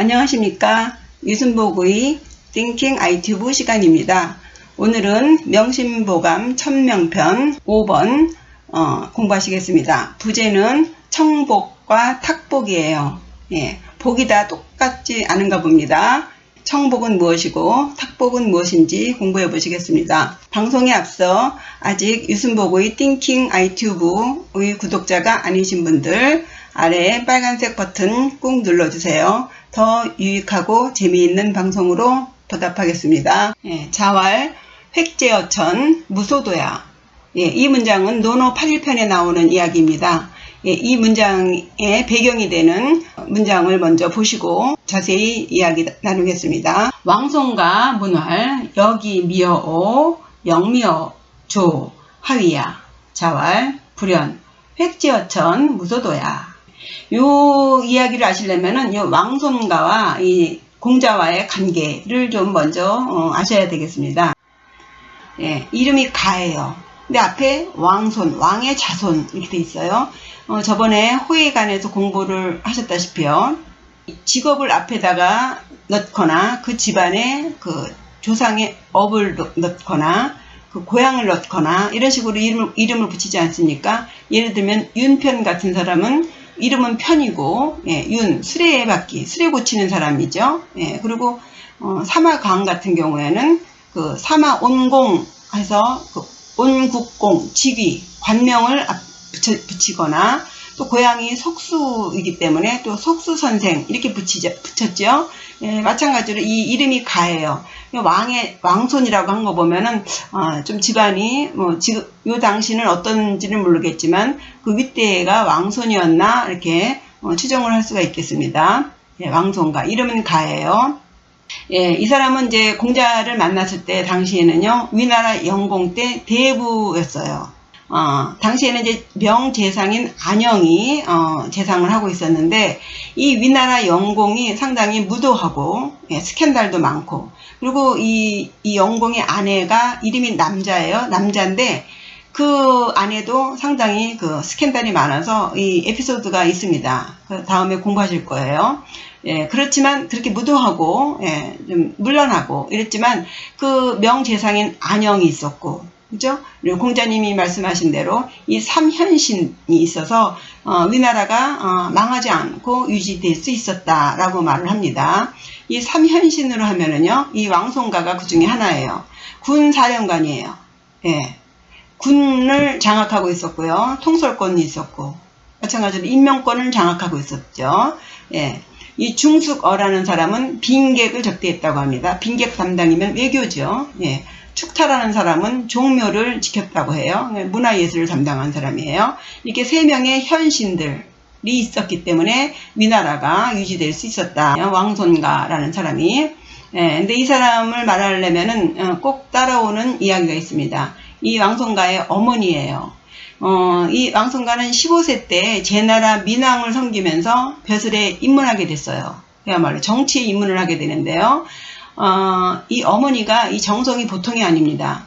안녕하십니까. 유순복의 Thinking ITube 시간입니다. 오늘은 명심보감 천명편 5번 공부하시겠습니다. 부제는 청복과 탁복이에요. 복이 다 똑같지 않은가 봅니다. 청복은 무엇이고 탁복은 무엇인지 공부해 보시겠습니다. 방송에 앞서 아직 유순복의 Thinking ITube의 구독자가 아니신 분들 아래 빨간색 버튼 꾹 눌러주세요. 더 유익하고 재미있는 방송으로 보답하겠습니다. 자왈 획제어천 무소도야. 이 문장은 논어 8일편에 나오는 이야기입니다. 이 문장의 배경이 되는 문장을 먼저 보시고 자세히 이야기 나누겠습니다. 왕송가 문활 여기 미어오 영미어 조 하위야 자왈 불연 획제어천 무소도야. 요 이야기를 아시려면은 요 왕손가와 이 공자와의 관계를 좀 먼저 아셔야 되겠습니다. 이름이 가예요. 근데 앞에 왕손, 왕의 자손 이렇게 돼 있어요. 저번에 호해관에서 공부를 하셨다시피요. 직업을 앞에다가 넣거나 그 집안에 그 조상의 업을 넣거나 그 고향을 넣거나 이런 식으로 이름을 붙이지 않습니까? 예를 들면 윤편 같은 사람은 이름은 편이고 윤 수레에 받기 수레 고치는 사람이죠. 그리고 사마강 같은 경우에는 그 사마온공 해서 그 온국공 직위 관명을 붙이거나 또 고향이 석수이기 때문에 또 석수선생 이렇게 붙였죠. 마찬가지로 이 이름이 가예요. 왕손이라고 한 거 보면은 좀 집안이 지금 요 당시는 어떤지는 모르겠지만 그 윗대가 왕손이었나 이렇게 추정을 할 수가 있겠습니다. 왕손가 이름은 가예요. 이 사람은 이제 공자를 만났을 때 당시에는요 위나라 영공 때 대부였어요. 당시에는 이제 명재상인 안영이 재상을 하고 있었는데 이 위나라 영공이 상당히 무도하고 스캔들도 많고 그리고 이 영공의 아내가 이름이 남자예요. 남자인데 그 아내도 상당히 그 스캔들이 많아서 이 에피소드가 있습니다. 다음에 공부하실 거예요. 그렇지만 그렇게 무도하고 좀 물러나고 이랬지만 그 명재상인 안영이 있었고 그죠? 그리고 공자님이 말씀하신 대로 이 삼현신이 있어서 위나라가 망하지 않고 유지될 수 있었다라고 말을 합니다. 이 삼현신으로 하면은요, 이 왕손가가 그 중에 하나예요. 군사령관이에요. 군을 장악하고 있었고요, 통솔권이 있었고, 마찬가지로 인명권을 장악하고 있었죠. 이 중숙어라는 사람은 빈객을 적대했다고 합니다. 빈객 담당이면 외교죠. 축타라는 사람은 종묘를 지켰다고 해요. 문화예술을 담당한 사람이에요. 이렇게 세 명의 현신들이 있었기 때문에 위나라가 유지될 수 있었다. 왕손가라는 사람이. 근데 이 사람을 말하려면은 꼭 따라오는 이야기가 있습니다. 이 왕손가의 어머니예요. 이 왕손가는 15세 때 제나라 민왕을 섬기면서 벼슬에 입문하게 됐어요. 그야말로 정치에 입문을 하게 되는데요. 이 어머니가 이 정성이 보통이 아닙니다.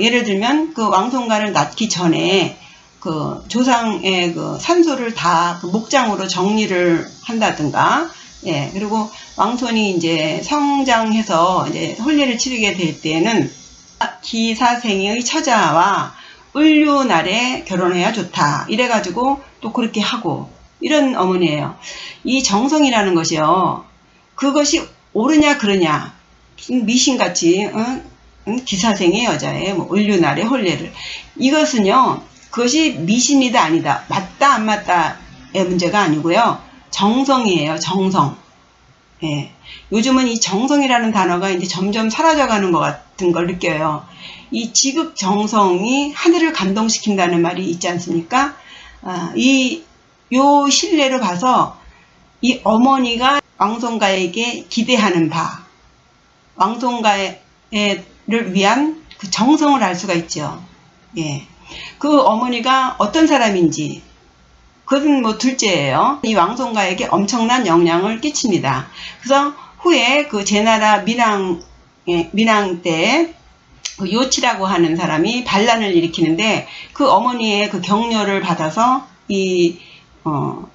예를 들면 그 왕손가를 낳기 전에 그 조상의 그 산소를 다 그 목장으로 정리를 한다든가, 그리고 왕손이 이제 성장해서 이제 혼례를 치르게 될 때에는 기사생의 처자와 을류날에 결혼해야 좋다. 이래가지고 또 그렇게 하고 이런 어머니예요. 이 정성이라는 것이요. 그것이 옳으냐 그러냐 미신같이 기사생의 여자의 을류날의 혼례를 이것은요 그것이 미신이다 아니다 맞다 안 맞다의 문제가 아니고요 정성이에요. 정성. 요즘은 이 정성이라는 단어가 이제 점점 사라져가는 것 같은 걸 느껴요. 이 지극정성이 하늘을 감동시킨다는 말이 있지 않습니까? 요 신뢰를 봐서 이 어머니가 왕손가에게 기대하는 바, 왕손가를 위한 그 정성을 알 수가 있죠. 그 어머니가 어떤 사람인지, 그것은 둘째예요. 이 왕손가에게 엄청난 영향을 끼칩니다. 그래서 후에 그 제나라 민왕 때 그 요치라고 하는 사람이 반란을 일으키는데 그 어머니의 그 격려를 받아서 이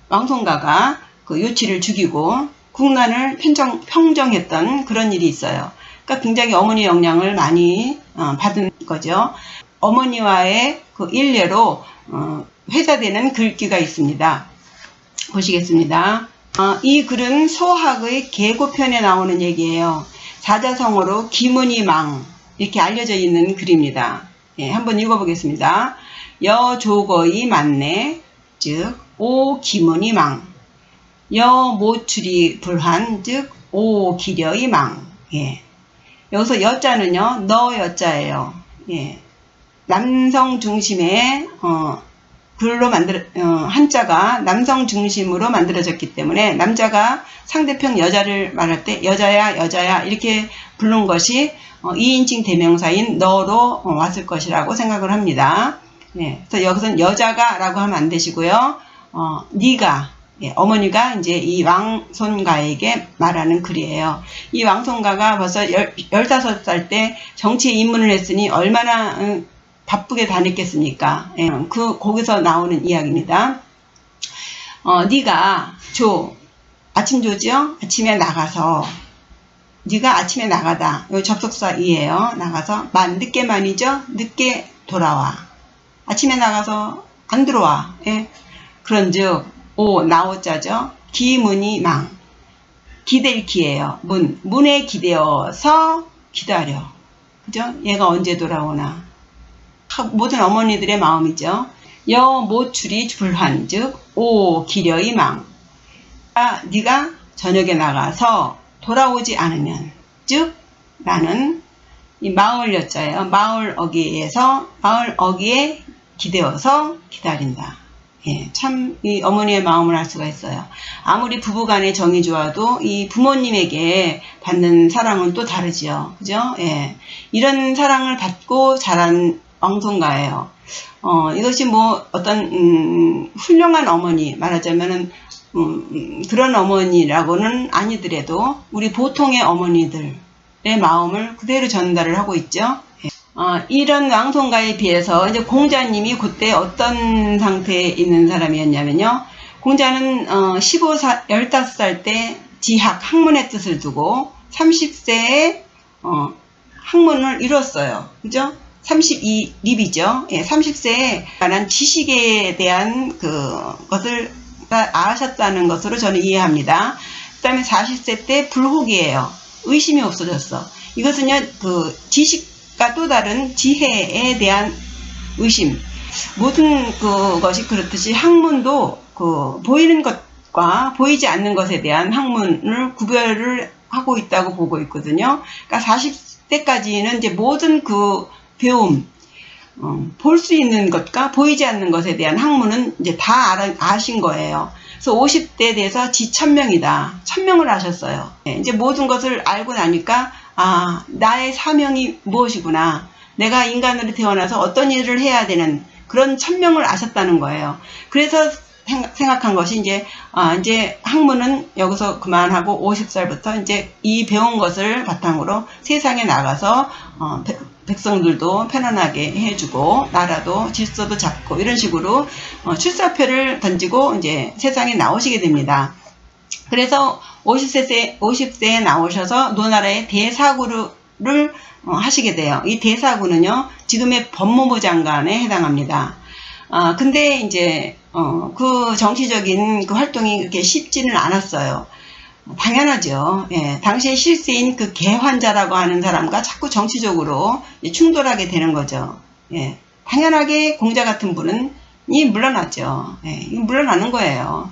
왕손가가 그 요치를 죽이고 국난을 평정했던 그런 일이 있어요. 그러니까 굉장히 어머니 영향을 많이 받은 거죠. 어머니와의 그 일례로 회자되는 글귀가 있습니다. 보시겠습니다. 이 글은 소학의 계고편에 나오는 얘기예요. 사자성어로 기문이망 이렇게 알려져 있는 글입니다. 예, 한번 읽어보겠습니다. 여조거이 만내 즉 오기문이망 여모출이 불환 즉 오기려이망. 예. 여기서 여자는요 너 여자예요. 예. 남성 중심의 글로 한자가 남성 중심으로 만들어졌기 때문에 남자가 상대편 여자를 말할 때 여자야 이렇게 부른 것이 2인칭 대명사인 너로 왔을 것이라고 생각을 합니다. 예, 그래서 여기서는 여자가 라고 하면 안 되시고요. 네가, 예, 어머니가 이제 이 왕손가에게 말하는 글이에요. 이 왕손가가 벌써 15살 때 정치에 입문을 했으니 얼마나 바쁘게 다녔겠습니까? 예, 거기서 나오는 이야기입니다. 네가 아침조죠? 아침에 나가서 네가 아침에 나가다. 이 접속사 이에요. 나가서 늦게만이죠? 늦게 돌아와. 아침에 나가서 안 들어와. 예. 그런즉 나오자죠. 기문이망. 기댈 기예요. 문에 기대어서 기다려. 그죠? 얘가 언제 돌아오나. 모든 어머니들의 마음이죠. 여모출이 불환 즉 오기려이망. 네가 저녁에 나가서 돌아오지 않으면 즉 나는 이 마을 여자예요. 마을 어기에 기대어서 기다린다. 예, 참 이 어머니의 마음을 알 수가 있어요. 아무리 부부간의 정이 좋아도 이 부모님에게 받는 사랑은 또 다르지요. 그죠? 예. 이런 사랑을 받고 자란 왕손가예요. 이것이 뭐 어떤 훌륭한 어머니 말하자면은 그런 어머니라고는 아니더라도 우리 보통의 어머니들의 마음을 그대로 전달을 하고 있죠. 이런 왕손가에 비해서 이제 공자님이 그때 어떤 상태에 있는 사람이었냐면요. 공자는 15살 때 학문의 뜻을 두고 30세에 학문을 이뤘어요. 그죠? 32립이죠. 예, 30세에 관한 지식에 대한 그것을 아셨다는 것으로 저는 이해합니다. 그 다음에 40세 때 불혹이에요. 의심이 없어졌어. 이것은요, 지식과 또 다른 지혜에 대한 의심. 모든 그것이 그렇듯이 학문도 보이는 것과 보이지 않는 것에 대한 학문을 구별을 하고 있다고 보고 있거든요. 그러니까 40대까지는 이제 모든 배움, 볼 수 있는 것과 보이지 않는 것에 대한 학문은 이제 다 아신 거예요. 그래서 50대에 대해서 지천명이다. 천명을 하셨어요. 이제 모든 것을 알고 나니까, 나의 사명이 무엇이구나. 내가 인간으로 태어나서 어떤 일을 해야 되는 그런 천명을 아셨다는 거예요. 그래서 생각한 것이 이제 학문은 여기서 그만하고 50살부터 이제 이 배운 것을 바탕으로 세상에 나가서, 백성들도 편안하게 해주고 나라도 질서도 잡고 이런 식으로 출사표를 던지고 이제 세상에 나오시게 됩니다. 그래서 50세에 나오셔서 노나라의 대사구를 하시게 돼요. 이 대사구는요 지금의 법무부 장관에 해당합니다. 근데 이제 그 정치적인 그 활동이 그렇게 쉽지는 않았어요. 당연하죠. 예, 당시의 실세인 그 개환자라고 하는 사람과 자꾸 정치적으로 충돌하게 되는 거죠. 예, 당연하게 공자 같은 분은 물러나죠. 예, 물러나는 거예요.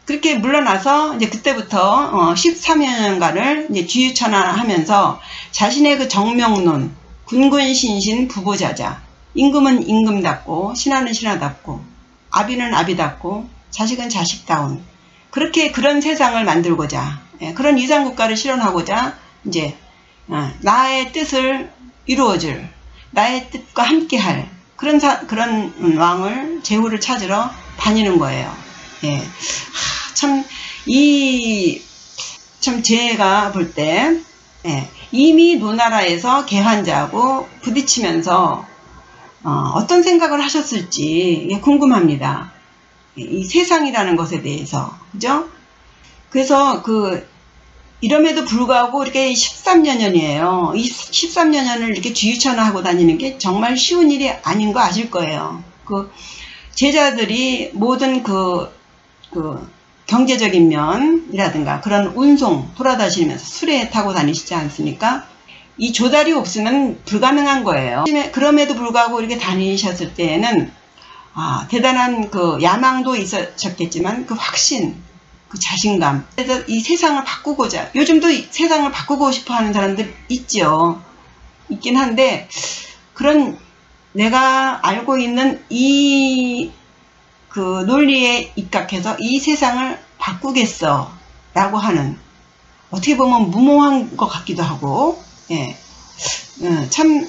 그렇게 물러나서 이제 그때부터 13년간을 이제 주유천하하면서 자신의 그 정명론, 군군신신 부부자자, 임금은 임금답고 신하는 신하답고 아비는 아비답고 자식은 자식다운 그런 세상을 만들고자 그런 이상국가를 실현하고자 이제 나의 뜻을 이루어줄 나의 뜻과 함께할 그런 왕을 제후를 찾으러 다니는 거예요. 예. 참 제가 볼 때 이미 노나라에서 개환자하고 부딪히면서 어떤 생각을 하셨을지 궁금합니다. 이 세상이라는 것에 대해서, 그죠? 그래서 이럼에도 불구하고 이렇게 13년이에요. 이 13년을 이렇게 주유천하고 다니는 게 정말 쉬운 일이 아닌 거 아실 거예요. 제자들이 모든 경제적인 면이라든가 그런 운송 돌아다니면서 수레 타고 다니시지 않습니까? 이 조달이 없으면 불가능한 거예요. 그럼에도 불구하고 이렇게 다니셨을 때에는 대단한 야망도 있으셨겠지만 확신, 자신감. 그래서 이 세상을 바꾸고자, 요즘도 세상을 바꾸고 싶어 하는 사람들 있죠. 있긴 한데, 그런 내가 알고 있는 이 논리에 입각해서 이 세상을 바꾸겠어 라고 하는, 어떻게 보면 무모한 것 같기도 하고, 예, 참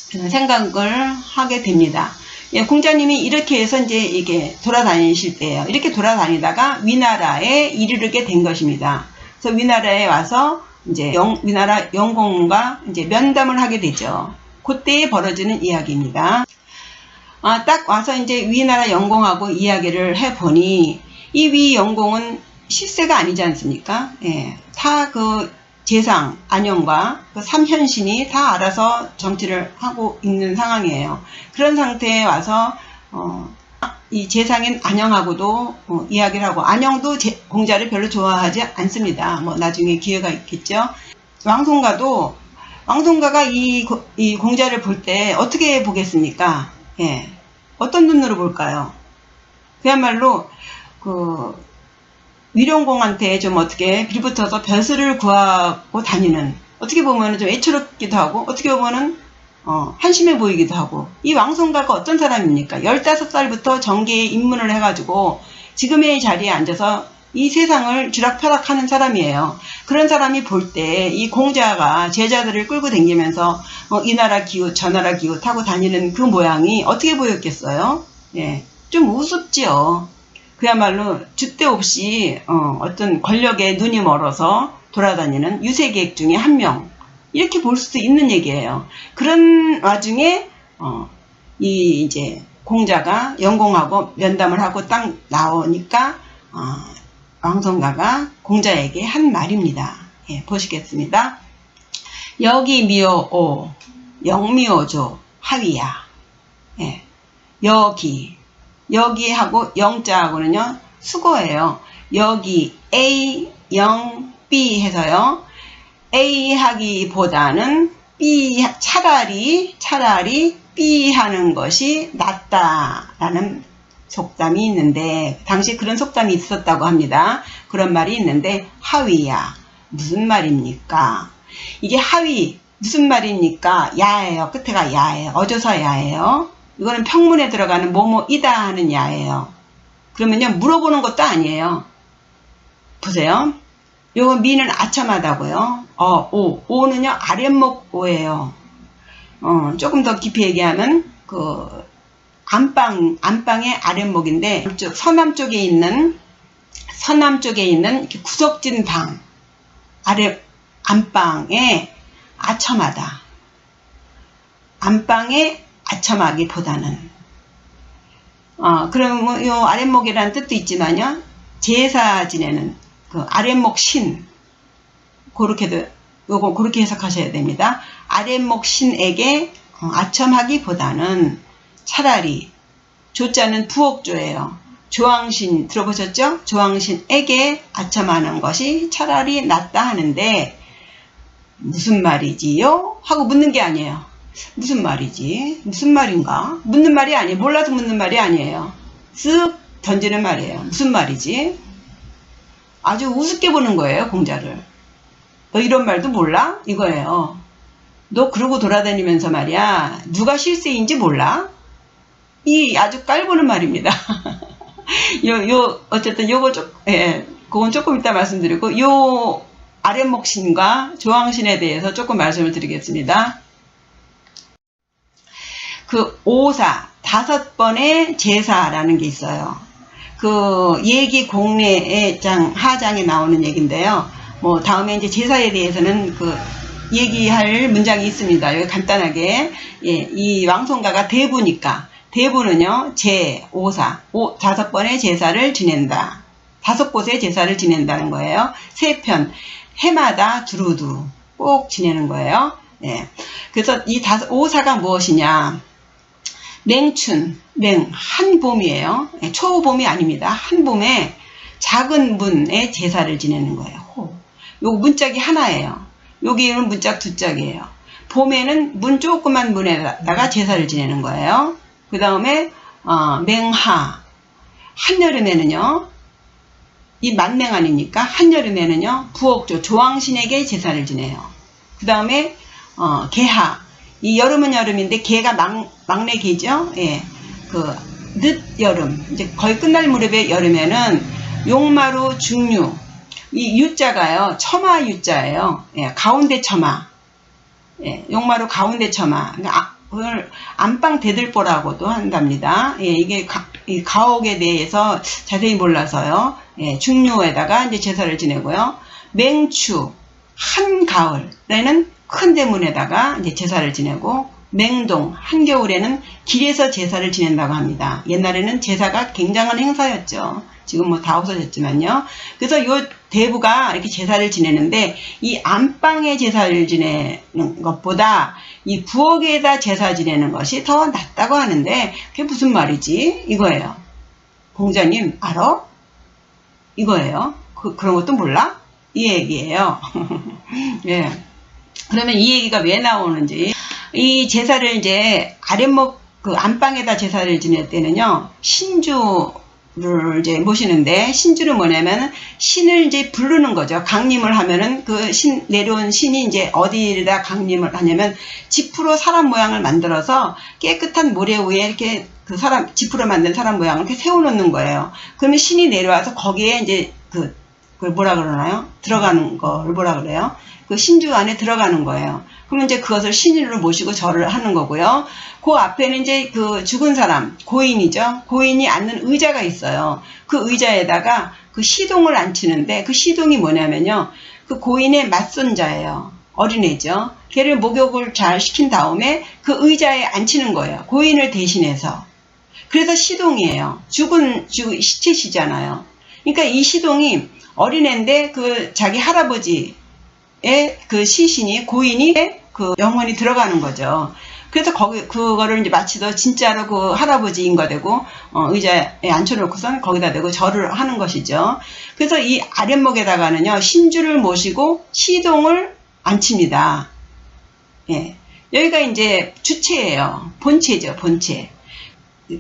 생각을 하게 됩니다. 예, 공자님이 이렇게 해서 이제 이게 돌아다니실 때예요. 이렇게 돌아다니다가 위나라에 이르게 된 것입니다. 그래서 위나라에 와서 이제 위나라 영공과 이제 면담을 하게 되죠. 그때에 벌어지는 이야기입니다. 딱 와서 이제 위나라 영공하고 이야기를 해보니 이 위 영공은 실세가 아니지 않습니까? 예, 다 재상, 안영과 삼현신이 다 알아서 정치를 하고 있는 상황이에요. 그런 상태에 와서 이 재상인 안영하고도 이야기를 하고, 안영도 공자를 별로 좋아하지 않습니다. 나중에 기회가 있겠죠. 왕송가가 이 공자를 볼 때 어떻게 보겠습니까? 예, 어떤 눈으로 볼까요? 그야말로 위령공한테 좀 어떻게 빌붙어서 벼슬을 구하고 다니는, 어떻게 보면 좀 애처롭기도 하고, 어떻게 보면은 한심해 보이기도 하고. 이 왕송가가 어떤 사람입니까? 15살부터 정계에 입문을 해가지고 지금의 자리에 앉아서 이 세상을 쥐락펴락하는 사람이에요. 그런 사람이 볼 때 이 공자가 제자들을 끌고 다니면서 이 나라 기웃 저 나라 기웃 하고 다니는 그 모양이 어떻게 보였겠어요? 예, 좀 우습지요. 그야말로 줏대 없이 어떤 권력에 눈이 멀어서 돌아다니는 유색객 중에 한 명, 이렇게 볼 수도 있는 얘기예요. 그런 와중에 이제 공자가 영공하고 면담을 하고 딱 나오니까 왕송가가 공자에게 한 말입니다. 예, 보시겠습니다. 여기 미오오 영미오조 하위야. 예, 여기하고 영자하고는요 수거예요. 여기 A, 영, B 해서요. A 하기보다는 B, 차라리 B 하는 것이 낫다라는 속담이 있는데, 당시 그런 속담이 있었다고 합니다. 그런 말이 있는데, 하위야. 무슨 말입니까? 이게 하위, 무슨 말입니까? 야예요. 끝에가 야예요. 어조사 야예요. 이거는 평문에 들어가는 뭐뭐이다 하는 야예요. 그러면요, 물어보는 것도 아니에요. 보세요. 요거 미는 아첨하다고요. 오는요, 아랫목 오예요. 조금 더 깊이 얘기하면, 안방의 아랫목인데, 서남 쪽에 있는 이렇게 구석진 방, 안방에 아첨하다. 안방에 아첨하기보다는, 그럼 요 아랫목이라는 뜻도 있지만요, 제사 지내는 아랫목 신, 그렇게 해석하셔야 됩니다. 아랫목 신에게 아첨하기보다는 차라리, 조자는 부옥조예요. 조왕신 들어보셨죠? 조왕신에게 아첨하는 것이 차라리 낫다 하는데, 무슨 말이지요? 하고 묻는 게 아니에요. 무슨 말이지? 무슨 말인가? 묻는 말이 아니에요. 몰라서 묻는 말이 아니에요. 쓱 던지는 말이에요. 무슨 말이지? 아주 우습게 보는 거예요, 공자를. 너 이런 말도 몰라? 이거예요. 너 그러고 돌아다니면서 말이야, 누가 실세인지 몰라? 이 아주 깔보는 말입니다. 어쨌든 그건 조금 이따 말씀드리고, 요 아랫목신과 조왕신에 대해서 조금 말씀을 드리겠습니다. 오사, 5번의 제사라는 게 있어요. 얘기 공례의 하장에 나오는 얘기인데요. 다음에 이제 제사에 대해서는 얘기할 문장이 있습니다. 여기 간단하게, 이 왕송가가 대부니까, 대부는요, 오사, 5번의 제사를 지낸다. 5곳에 제사를 지낸다는 거예요. 3편, 해마다 두루두루 꼭 지내는 거예요. 예. 그래서 이 오사가 무엇이냐? 맹춘, 한 봄이에요. 예, 초봄이 아닙니다. 한 봄에 작은 문에 제사를 지내는 거예요. 요 문짝이 하나예요. 여기는 문짝 2짝이에요. 봄에는 조그만 문에다가 제사를 지내는 거예요. 그 다음에 맹하, 한여름에는요, 이 만맹아니니까 한여름에는요, 부옥조, 조왕신에게 제사를 지내요. 그 다음에 개하, 이 여름은 여름인데 개가 막내 개죠. 예, 그 늦여름, 이제 거의 끝날 무렵의 여름에는 용마루 중류, 이 유자가요, 처마 유자예요. 예, 가운데 처마. 예, 용마루 가운데 처마. 그걸 안방 대들보라고도 한답니다. 예, 이게 이 가옥에 대해서 자세히 몰라서요. 예, 중류에다가 이제 제사를 지내고요. 맹추, 한가을에는 큰 대문에다가 이제 제사를 지내고, 맹동, 한겨울에는 길에서 제사를 지낸다고 합니다. 옛날에는 제사가 굉장한 행사였죠. 지금 뭐 다 없어졌지만요. 그래서 요 대부가 이렇게 제사를 지내는데, 이 안방에 제사를 지내는 것보다 이 부엌에다 제사 지내는 것이 더 낫다고 하는데, 그게 무슨 말이지? 이거예요. 공자님 알아? 이거예요. 그런 것도 몰라? 이 얘기예요. 예. 그러면 이 얘기가 왜 나오는지, 이 제사를 이제 아랫목 그 안방에다 제사를 지낼 때는요, 신주를 이제 모시는데, 신주는 뭐냐면 신을 이제 부르는 거죠. 강림을 하면은 그 내려온 신이 이제 어디에다 강림을 하냐면 지프로 사람 모양을 만들어서 깨끗한 모래 위에 이렇게 그 지프로 만든 사람 모양을 이렇게 세워놓는 거예요. 그러면 신이 내려와서 거기에 이제 그걸 뭐라 그러나요? 들어가는 걸 뭐라 그래요? 그 신주 안에 들어가는 거예요. 그러면 이제 그것을 신으로 모시고 절을 하는 거고요. 그 앞에는 이제 그 죽은 사람, 고인이죠. 고인이 앉는 의자가 있어요. 그 의자에다가 그 시동을 앉히는데, 그 시동이 뭐냐면요, 그 고인의 맞손자예요. 어린애죠. 걔를 목욕을 잘 시킨 다음에 그 의자에 앉히는 거예요. 고인을 대신해서. 그래서 시동이에요. 죽은 시체시잖아요. 그러니까 이 시동이 어린애인데 그 자기 할아버지의 그 시신이, 고인이 그 영혼이 들어가는 거죠. 그래서 그거를 이제 마치 더 진짜로 그 할아버지인 거 되고, 의자에 앉혀놓고선 거기다 대고 절을 하는 것이죠. 그래서 이 아랫목에다가는요, 신주를 모시고 시동을 앉힙니다. 예. 여기가 이제 주체예요. 본체죠, 본체.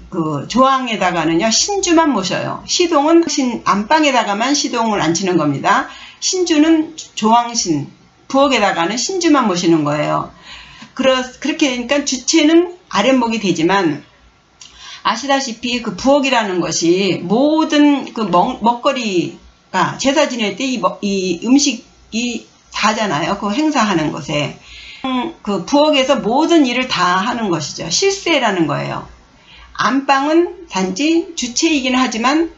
그 조항에다가는요, 신주만 모셔요. 시동은 안방에다가만 시동을 앉히는 겁니다. 신주는 조항신, 부엌에다가는 신주만 모시는 거예요. 그렇게 되니까 주체는 아랫목이 되지만, 아시다시피 그 부엌이라는 것이 모든 그 먹거리가 제사 지낼 때 이 음식이 다잖아요. 그 행사하는 것에. 그 부엌에서 모든 일을 다 하는 것이죠. 실세라는 거예요. 안방은 단지 주체이긴 하지만,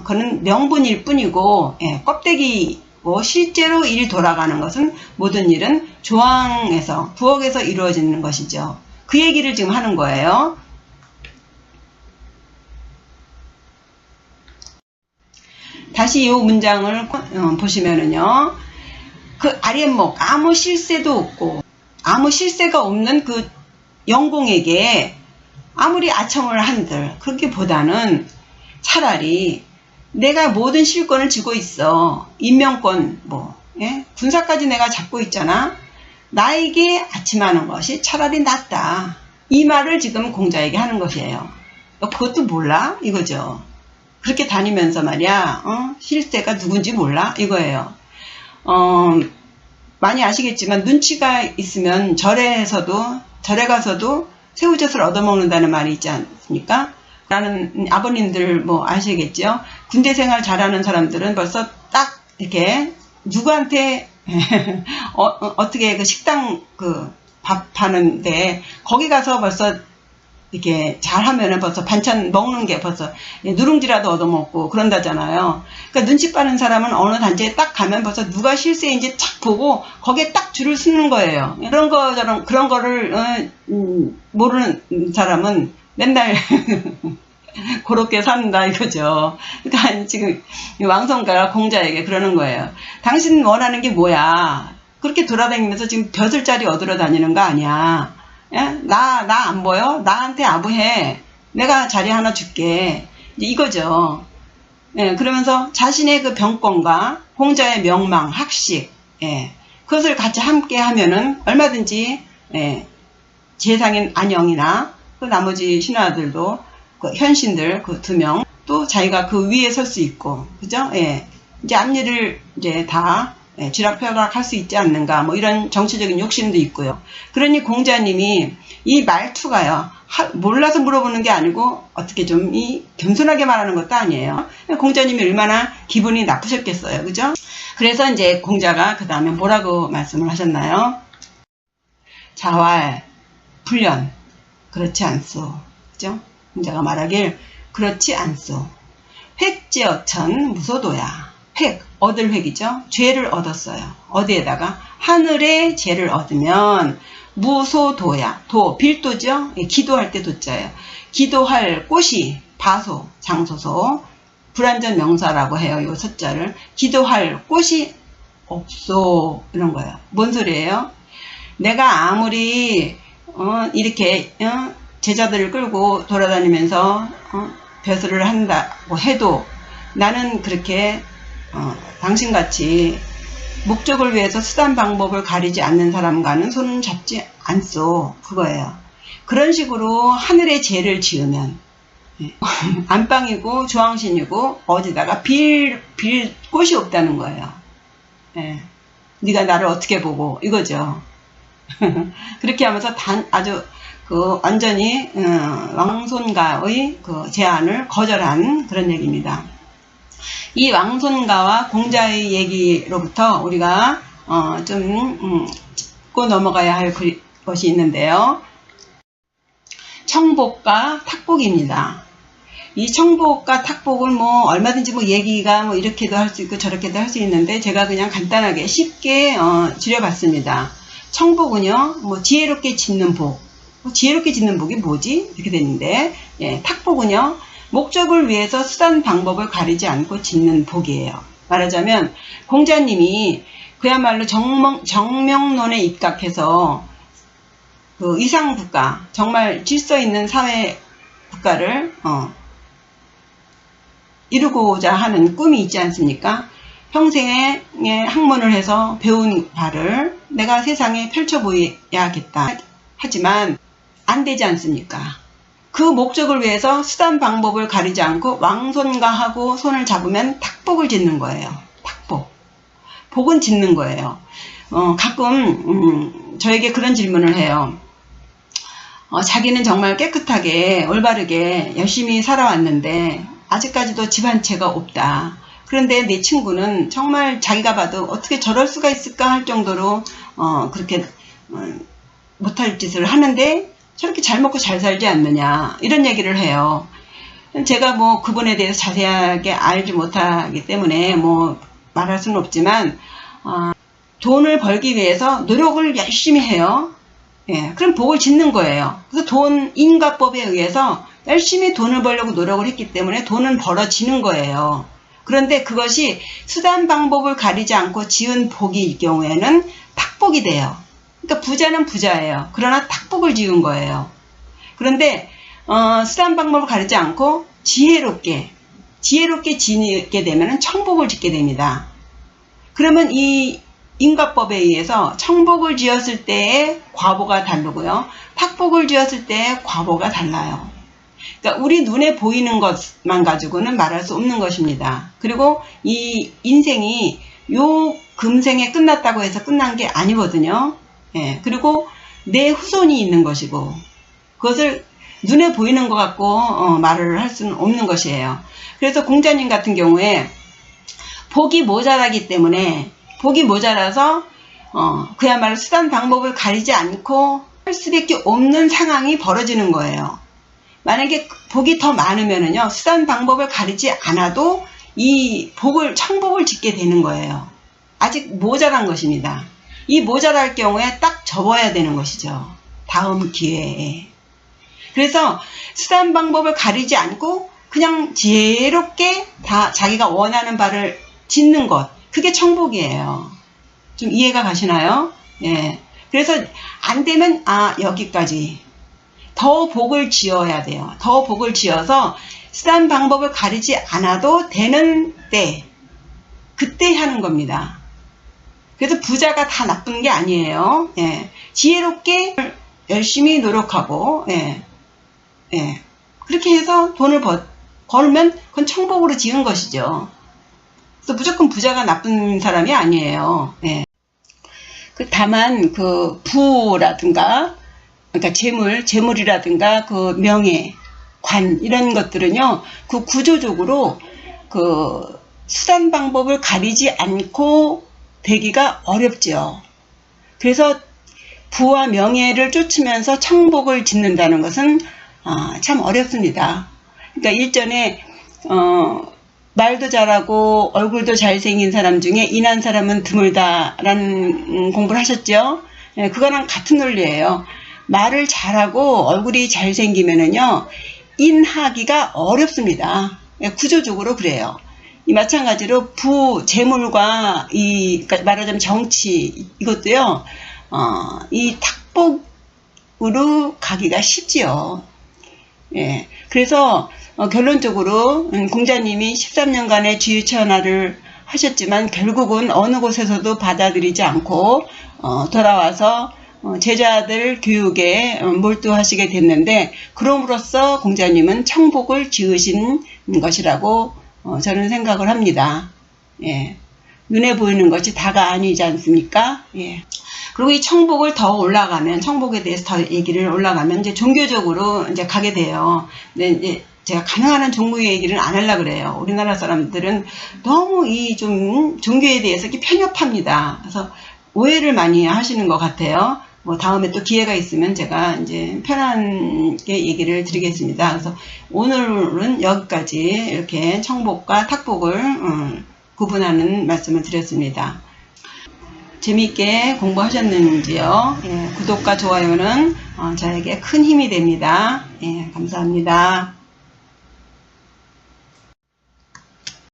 그는 명분일 뿐이고, 예, 껍데기고, 실제로 일이 돌아가는 것은, 모든 일은 조항에서, 부엌에서 이루어지는 것이죠. 그 얘기를 지금 하는 거예요. 다시 이 문장을 보시면은요, 그 아랫목, 아무 실세도 없고, 아무 실세가 없는 그 영공에게 아무리 아첨을 한들, 그렇게보다는 차라리 내가 모든 실권을 쥐고 있어. 임명권, 예? 군사까지 내가 잡고 있잖아. 나에게 아침하는 것이 차라리 낫다. 이 말을 지금 공자에게 하는 것이에요. 그것도 몰라? 이거죠. 그렇게 다니면서 말이야, 실세가 누군지 몰라? 이거예요. 많이 아시겠지만, 눈치가 있으면 절에 가서도 새우젓을 얻어먹는다는 말이 있지 않습니까? 라는 아버님들 아시겠죠? 군대 생활 잘하는 사람들은 벌써 딱 이렇게 누구한테 어떻게 그 식당 그 밥 하는데 거기 가서 벌써 이렇게 잘하면은 벌써 반찬 먹는 게 벌써 누룽지라도 얻어먹고 그런다잖아요. 그러니까 눈치 빠른 사람은 어느 단체에 딱 가면 벌써 누가 실세인지 착 보고 거기에 딱 줄을 서는 거예요. 그런 거를 모르는 사람은 맨날 그렇게 산다 이거죠. 그러니까 지금 왕성가가 공자에게 그러는 거예요. 당신 원하는 게 뭐야? 그렇게 돌아다니면서 지금 벼슬자리 얻으러 다니는 거 아니야. 나 안 보여? 나한테 아부해. 내가 자리 하나 줄게. 이거죠. 예, 그러면서 자신의 그 병권과 공자의 명망, 학식, 예, 그것을 같이 함께 하면은 얼마든지, 예, 재상인 안영이나 그 나머지 신하들도 그 현신들 그 2명 또 자기가 그 위에 설 수 있고, 그죠? 예, 이제 앞일을 이제 다 쥐락펴락 할 수 있지 않는가, 뭐 이런 정치적인 욕심도 있고요. 그러니 공자님이 이 말투가요, 몰라서 물어보는 게 아니고 어떻게 좀 겸손하게 말하는 것도 아니에요. 공자님이 얼마나 기분이 나쁘셨겠어요, 그죠? 그래서 이제 공자가 그 다음에 뭐라고 말씀을 하셨나요? 자활, 불련, 그렇지 않소, 그죠? 공자가 말하길 그렇지 않소. 획제어천 무소도야. 획, 얻을 획이죠. 죄를 얻었어요. 어디에다가? 하늘에 죄를 얻으면 무소도야. 도, 빌도죠. 기도할 때 도자예요. 기도할 곳이 바소, 장소소, 불완전 명사라고 해요. 이 서자를. 기도할 곳이 없소. 이런 거예요. 뭔 소리예요? 내가 아무리 이렇게 제자들을 끌고 돌아다니면서 벼슬을 한다고 해도 나는 그렇게 당신같이 목적을 위해서 수단 방법을 가리지 않는 사람과는 손은 잡지 않소. 그거예요. 그런 식으로 하늘에 죄를 지으면 안방이고 조항신이고 어디다가 빌 곳이 없다는 거예요. 예. 네가 나를 어떻게 보고 이거죠. 그렇게 하면서 아주 그 완전히 왕손가의 그 제안을 거절한 그런 얘기입니다. 이 왕손가와 공자의 얘기로부터 우리가 좀 짚고 넘어가야 할 것이 있는데요. 청복과 탁복입니다. 이 청복과 탁복은 뭐 얼마든지 뭐 얘기가 뭐 이렇게도 할 수 있고 저렇게도 할 수 있는데 제가 그냥 간단하게 쉽게 줄여봤습니다. 청복은요, 뭐 지혜롭게 짓는 복. 지혜롭게 짓는 복이 뭐지? 이렇게 되는데, 예, 탁복은요, 목적을 위해서 수단 방법을 가리지 않고 짓는 복이에요. 말하자면 공자님이 그야말로 정명론에 입각해서 그 이상국가, 정말 질서 있는 사회 국가를 이루고자 하는 꿈이 있지 않습니까? 평생에 학문을 해서 배운 바를 내가 세상에 펼쳐 보여야겠다. 하지만 안 되지 않습니까? 그 목적을 위해서 수단 방법을 가리지 않고 왕손가하고 손을 잡으면 탁복을 짓는 거예요. 탁복. 복은 짓는 거예요. 가끔 저에게 그런 질문을 해요. 자기는 정말 깨끗하게 올바르게 열심히 살아왔는데 아직까지도 집 한 채가 없다. 그런데 내 친구는 정말 자기가 봐도 어떻게 저럴 수가 있을까 할 정도로 그렇게 못할 짓을 하는데 저렇게 잘 먹고 잘 살지 않느냐, 이런 얘기를 해요. 제가 뭐 그분에 대해서 자세하게 알지 못하기 때문에 뭐 말할 수는 없지만 돈을 벌기 위해서 노력을 열심히 해요. 예, 그럼 복을 짓는 거예요. 그래서 인과법에 의해서 열심히 돈을 벌려고 노력을 했기 때문에 돈은 벌어지는 거예요. 그런데 그것이 수단 방법을 가리지 않고 지은 복일 경우에는 탁복이 돼요. 그러니까 부자는 부자예요. 그러나 탁복을 지은 거예요. 그런데 수단 방법을 가리지 않고 지혜롭게 지게 되면 청복을 짓게 됩니다. 그러면 이 인과법에 의해서 청복을 지었을 때의 과보가 다르고요. 탁복을 지었을 때의 과보가 달라요. 그러니까 우리 눈에 보이는 것만 가지고는 말할 수 없는 것입니다. 그리고 이 인생이 요 금생에 끝났다고 해서 끝난 게 아니거든요. 예, 그리고 내 후손이 있는 것이고 그것을 눈에 보이는 것 갖고 말을 할 수는 없는 것이에요. 그래서 공자님 같은 경우에 복이 모자라기 때문에 복이 모자라서 그야말로 수단 방법을 가리지 않고 할 수밖에 없는 상황이 벌어지는 거예요. 만약에 복이 더 많으면은요, 수단 방법을 가리지 않아도 이 청복을 짓게 되는 거예요. 아직 모자란 것입니다. 이 모자랄 경우에 딱 접어야 되는 것이죠. 다음 기회에. 그래서 수단 방법을 가리지 않고 그냥 지혜롭게 다 자기가 원하는 바를 짓는 것, 그게 청복이에요. 좀 이해가 가시나요? 예. 그래서 안 되면 여기까지. 더 복을 지어야 돼요. 더 복을 지어서 수단 방법을 가리지 않아도 되는 때, 그때 하는 겁니다. 그래서 부자가 다 나쁜 게 아니에요. 예. 지혜롭게 열심히 노력하고, 예. 그렇게 해서 돈을 벌면 그건 청복으로 지은 것이죠. 그래서 무조건 부자가 나쁜 사람이 아니에요. 예. 다만 그 부라든가, 그러니까 재물이라든가 그 명예, 관 이런 것들은요, 그 구조적으로 그 수단 방법을 가리지 않고 되기가 어렵죠. 그래서 부와 명예를 쫓으면서 청복을 짓는다는 것은 참 어렵습니다. 그러니까 일전에 말도 잘하고 얼굴도 잘생긴 사람 중에 인한 사람은 드물다라는 공부를 하셨죠. 예, 그거랑 같은 논리예요. 말을 잘하고 얼굴이 잘생기면은요, 인하기가 어렵습니다. 예, 구조적으로 그래요. 마찬가지로 재물과 그러니까 말하자면 정치, 이것도요, 이 탁복으로 가기가 쉽지요. 예. 그래서, 결론적으로, 공자님이 13년간의 지유천하를 하셨지만, 결국은 어느 곳에서도 받아들이지 않고, 돌아와서, 제자들 교육에 몰두하시게 됐는데, 그럼으로써 공자님은 청복을 지으신 것이라고 저는 생각을 합니다. 예. 눈에 보이는 것이 다가 아니지 않습니까? 예. 그리고 이 청복을 더 올라가면, 청복에 대해서 더 얘기를 올라가면, 이제 종교적으로 이제 가게 돼요. 근데 이제 제가 가능한 한 종교 얘기를 안 하려고 그래요. 우리나라 사람들은 너무 이 좀 종교에 대해서 이렇게 편협합니다. 그래서 오해를 많이 하시는 것 같아요. 뭐 다음에 또 기회가 있으면 제가 이제 편하게 얘기를 드리겠습니다. 그래서 오늘은 여기까지 이렇게 청복과 탁복을 구분하는 말씀을 드렸습니다. 재미있게 공부하셨는지요? 예, 구독과 좋아요는 저에게 큰 힘이 됩니다. 예, 감사합니다.